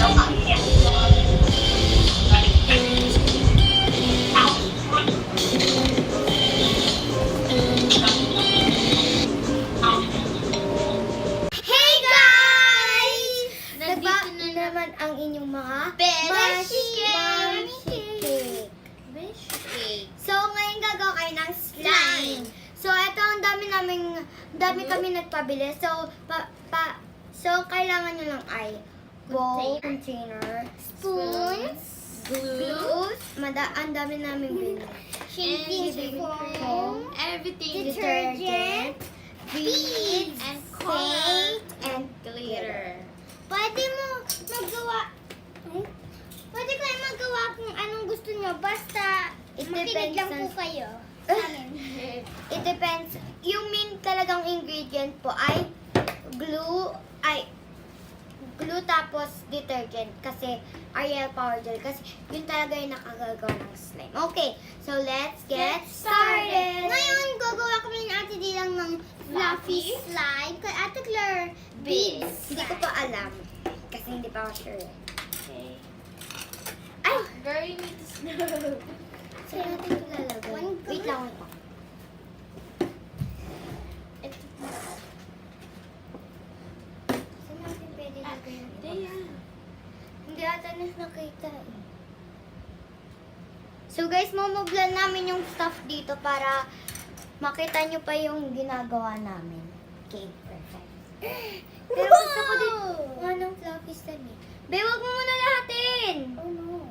Hey guys! Nandito na naman ang inyong mga Beshi Cake. So, ngayon gagawa kayo ng slime. So, ito ang dami kami nagpabili. So, kailangan nyo lang ay bowl, container, spoons, glues, ang dami namin bili. Shaving foam, everything, Detergent, beads, and paint, and glitter. Pwede kayo magawa kung anong gusto nyo. Basta, makinig lang po kayo. Sa amin. It depends. Yung main talagang ingredient po ay glue tapos detergent. Kasi Ariel Power Gel. Kasi yun talaga yung nakagagawa ng slime. Okay, so let's get started. Ngayon, gagawa kami ni Ate Dilang ng fluffy slime. Kay Ate Claire, beads. Hindi ko pa alam. Kasi hindi pa ako sure. Okay. Ay! Girl, you need to snow. Saan natin ito lalagay? Wait lang. Saan natin pwede lagay yung iba? Hindi ata nakita eh. So guys, mamublan namin yung stuff dito para makita nyo pa yung ginagawa namin. Okay, perfect. Pero gusto ko din ng fluffy slime eh. Be, wag mo muna lahatin! Oh no.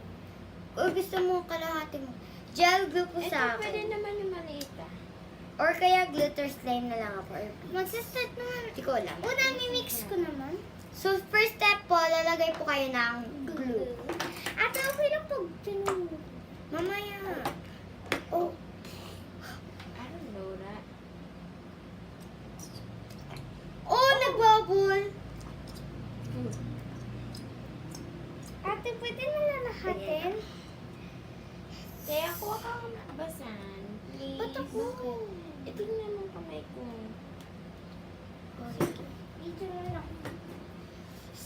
O gusto mo kalahati mo. Gel glue po sa akin. Pwede naman yung maliit Or kaya glitter slime na lang ako. Magsistart naman. Hindi ko alam. Una, mimix ko naman. So, first step po, lalagay po kayo ng glue. Ate, okay lang pag tinulog. Mamaya. Oh. I don't know that. Oh, nagbubble. Ate, pwede na lalahatin? Kaya kuha ka ng basan. Please. Ba't ako? Tingnan mo kamay ko. Dito na lang.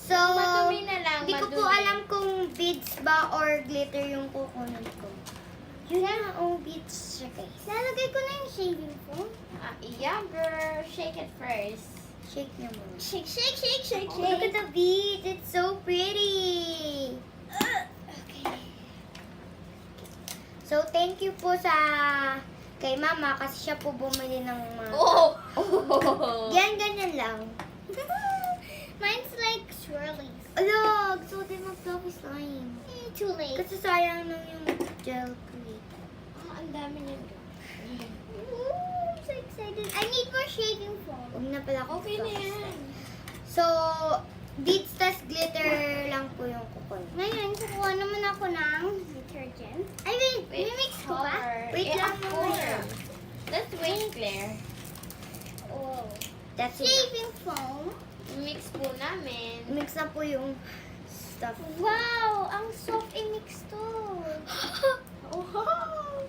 So, Madumi na lang. hindi ko po alam kung beads ba or glitter yung kukunin ko. Yun na, beads siya guys. Lalagay ko na yung shaving foam. Yeah, girl. Shake it first. Shake niyo muna. Shake, shake, shake, shake, Oh, look at the beads. It's so pretty. Okay. So, thank you po kay Mama kasi siya po bumili ng mga... Oh! Yan, ganyan lang. Mine's like swirlies. Alog! So, din mag-fluffy slime. Too late. Kasi sayang lang yung gel cream. Ang dami niyan. I'm so excited. I need more shaving foam. Huwag na pala ako. Okay na yan. So, beads tas glitter lang po yung kukunin. Ngayon, kukuha naman ako ng detergent. Ay, wait. Mimix ko ba? Wait lang muna. Let's wait, Claire. Oh. That's it. Shaving foam. Mix po namin. Mix na po yung stuff. Wow! Ang soft i-mix to. Wow!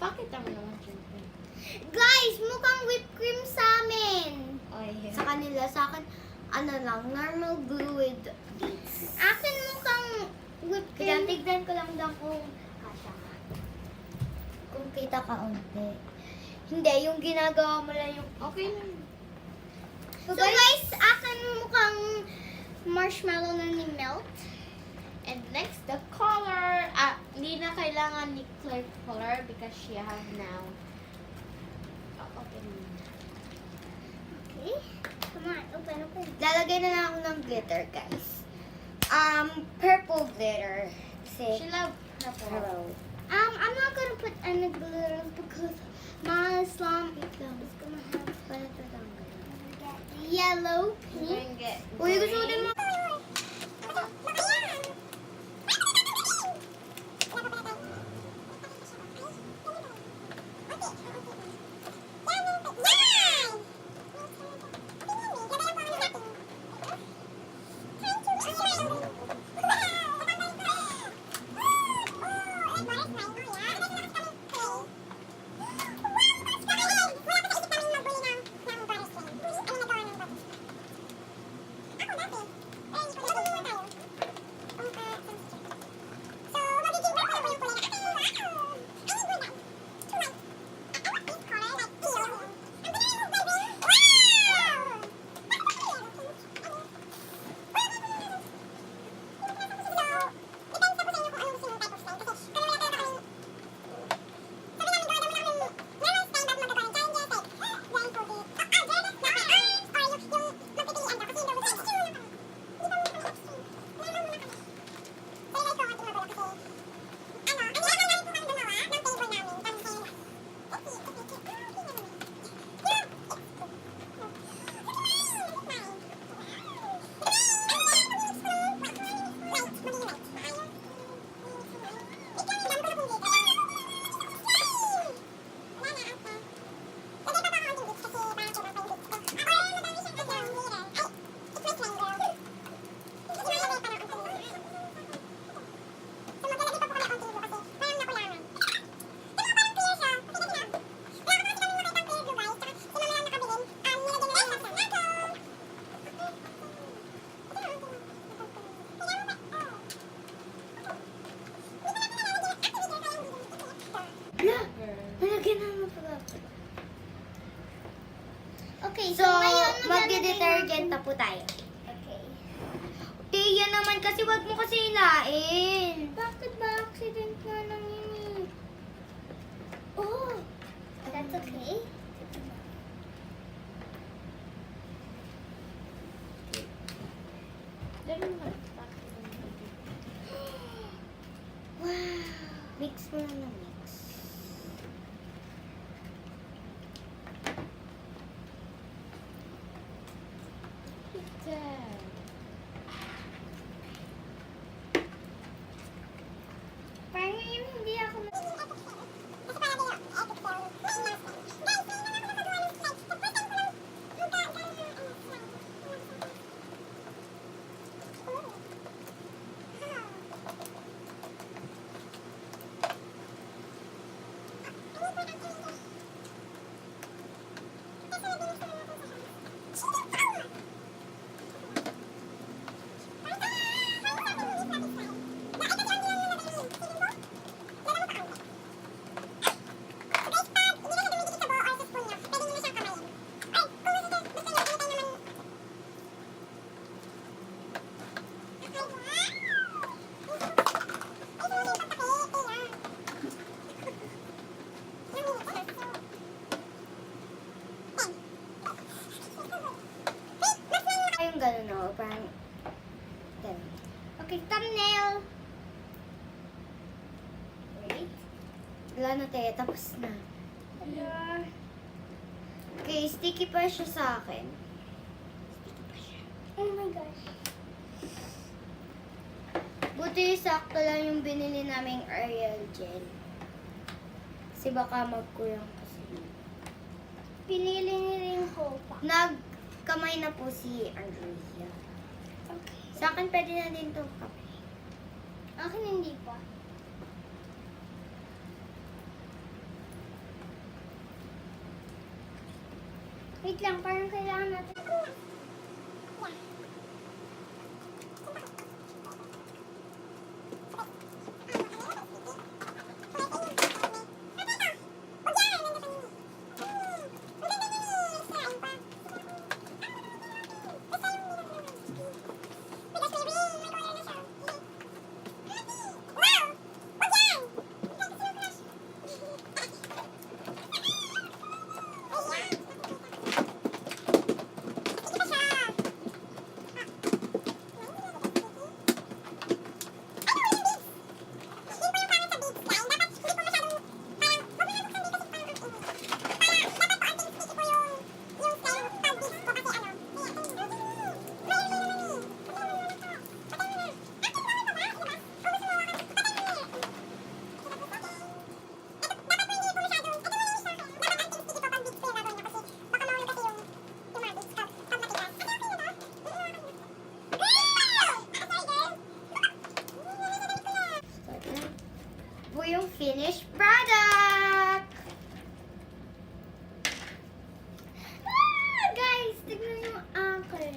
Bakit ang naman syempre? Guys, mukhang whipped cream sa amin. Oh, yeah. Sa kanila, sa akin, ano lang, normal glue with beads. Akin mukhang whipped cream. Tignan ko lang daw kung kasha ka. Kung kita ka unti. Hindi, yung ginagawa mo lang yung... Okay na. So guys, akin mukhang marshmallow na ni melt. And next, the color. Hindi na kailangan ni Claire color because she have now. Open. Okay. Come on, open. Lalagay na lang ako ng glitter, guys. Purple glitter. Kasi, She love purple. hello. I'm not gonna put any glitter because my slime is gonna have better than yellow pink. Uy, gusto ko din mo. So, magde-detergent na po tayo. Okay. Tia naman kasi wag mo kasi hilain. Bakit ba? Accident nga lang yun eh. Oh, that's okay. Wow. Mix mo lang na mix. Parang yun, hindi ako Yung gano'n no, parang ganun. Okay, thumbnail. Wait. Wala na tayo, tapos na. Okay, sticky pa siya sa akin. Oh my gosh. Buti sakto lang yung binili naming Ariel gel. Kasi baka magkulang kasi. Pinili ni rin ko pa. Nagkamay na po si Andrea. Okay. Sa akin pwede na din to kape. Akin hindi pa. Wait lang, parang kailangan natin. Po yung finished product! Guys, tignan yung akin.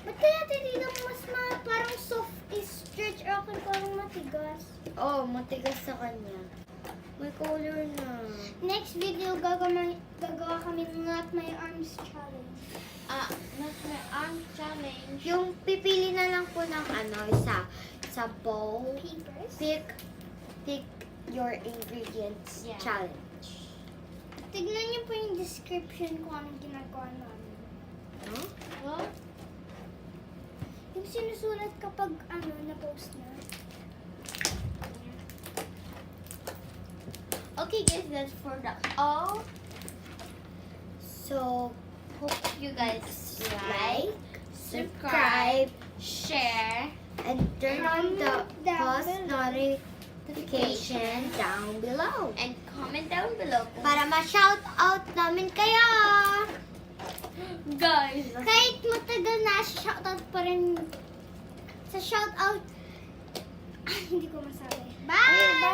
Ba't kaya tinilang mas parang soft stretch akin parang matigas? Oh, matigas sa kanya. May color na. Next video, gagawa kami ng Not My Arms Challenge. Not My Arms Challenge. Yung pipili na lang po ng sa bowl. Papers. Pick your ingredients Yeah. challenge. Tignan niyo po yung description kung anong ginagawa namin. Huh? What? Yung sinusulat kapag na-post na. Okay guys, that's for the all. So, hope you guys like, subscribe, share, and turn on the Down post below. notification down below. and comment down below. Para ma-shout out namin kayo. Guys, kahit matagal na, shoutout pa rin. Sa shoutout, hindi ko masabi. Bye!